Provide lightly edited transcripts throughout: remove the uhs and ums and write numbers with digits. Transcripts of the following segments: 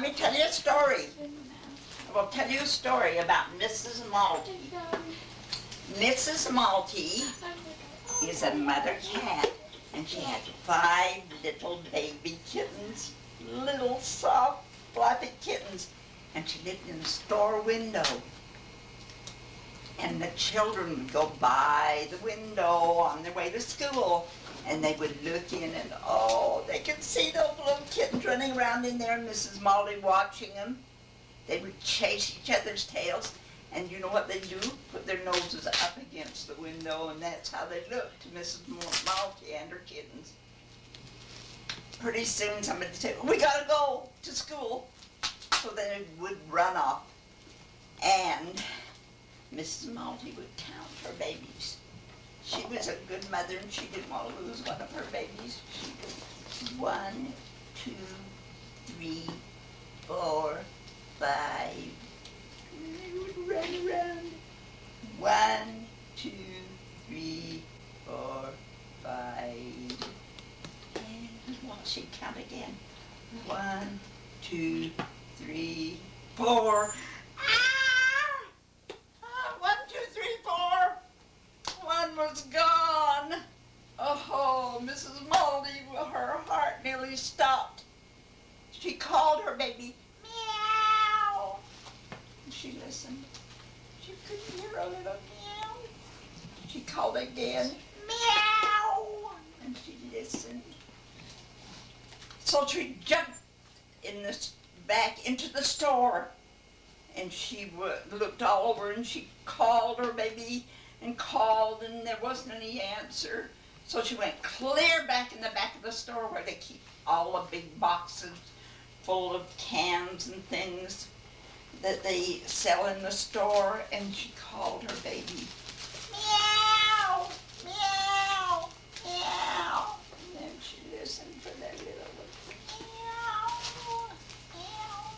let me tell you a story. I will tell you a story about Mrs. Malty. Mrs. Malty is a mother cat, and she had 5 little baby kittens, little soft, fluffy kittens, and she lived in a store window. And the children would go by the window on their way to school, and they would look in, and oh, they could see those little kittens running around in there, and Mrs. Malty watching them. They would chase each other's tails, and you know what they do? Put their noses up against the window, and that's how they looked to Mrs. Malty and her kittens. Pretty soon somebody said, "We gotta go to school." So they would run off, and Mrs. Malty would count her babies. She was a good mother, and she didn't want to lose one of her babies. She did 1, 2, 3, 4, 5. And they would run around. 1, 2, 3, 4, 5. And she'd count again. 1, 2, 3, 4. 1, 2, 3, 4. One was gone. Oh, Mrs. Malty, her heart nearly stopped. She called her baby, meow. She listened. She couldn't hear a little meow. She called again, meow. And she listened. So she jumped back into the store, and she looked all over, and she called her baby and called, and there wasn't any answer. So she went clear back in the back of the store where they keep all the big boxes full of cans and things that they sell in the store, and she called her baby, meow, meow, meow. And then she listened for that little meow, meow.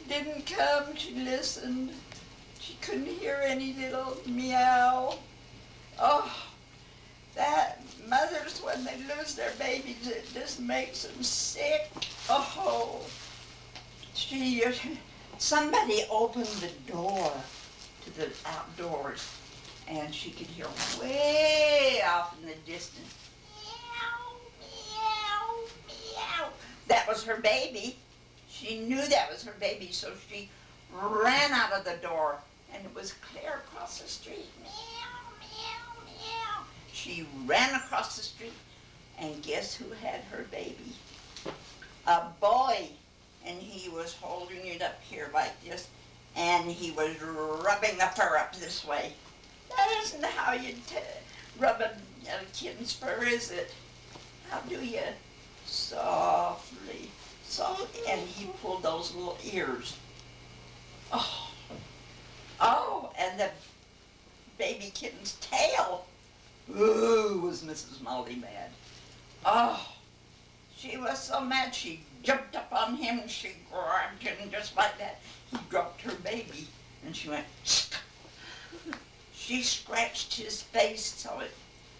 Didn't come, she listened. She couldn't hear any little meow. Oh, that mothers, when they lose their babies, it just makes them sick. Oh, somebody opened the door to the outdoors, and she could hear way off in the distance, meow, meow, meow. That was her baby. She knew that was her baby, so she ran out of the door, and it was clear across the street. Meow, meow, meow. She ran across the street, and guess who had her baby? A boy, and he was holding it up here like this, and he was rubbing the fur up this way. That isn't how you rub a kitten's fur, is it? How do you? Softly. And he pulled those little ears. Oh, and the baby kitten's tail. Ooh, was Mrs. Malty mad. Oh, she was so mad she jumped up on him and she grabbed him just like that. He dropped her baby and she went, she scratched his face so it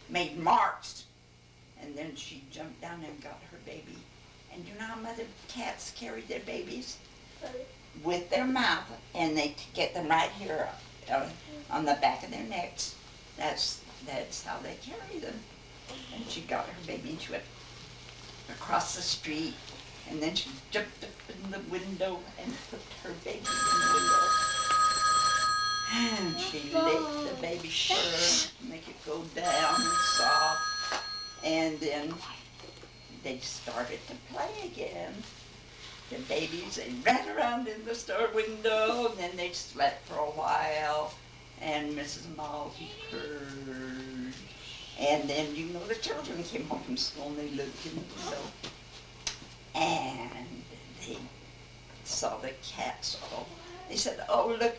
made marks. And then she jumped down and got her baby. And you know how mother cats carry their babies? With their mouth, and they get them right here on the back of their necks. That's how they carry them. And she got her baby, and she went across the street, and then she jumped up in the window and put her baby in the window. And she licked the baby's fur, make it go down and soft, and then they started to play again. The babies, they ran around in the store window, and then they slept for a while, and Mrs. Malty purred. And then, you know, the children came home from school, and they looked in the window, and they saw the cats. Oh, they said, "Oh, look,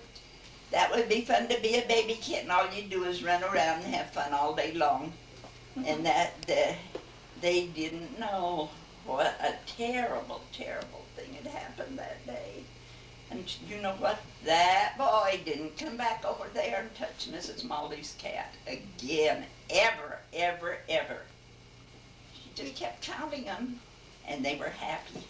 that would be fun to be a baby kitten. All you do is run around and have fun all day long." And they didn't know what a terrible, terrible thing had happened that day. And you know what? That boy didn't come back over there and touch Mrs. Malty's cat again, ever, ever, ever. She just kept counting them, and they were happy.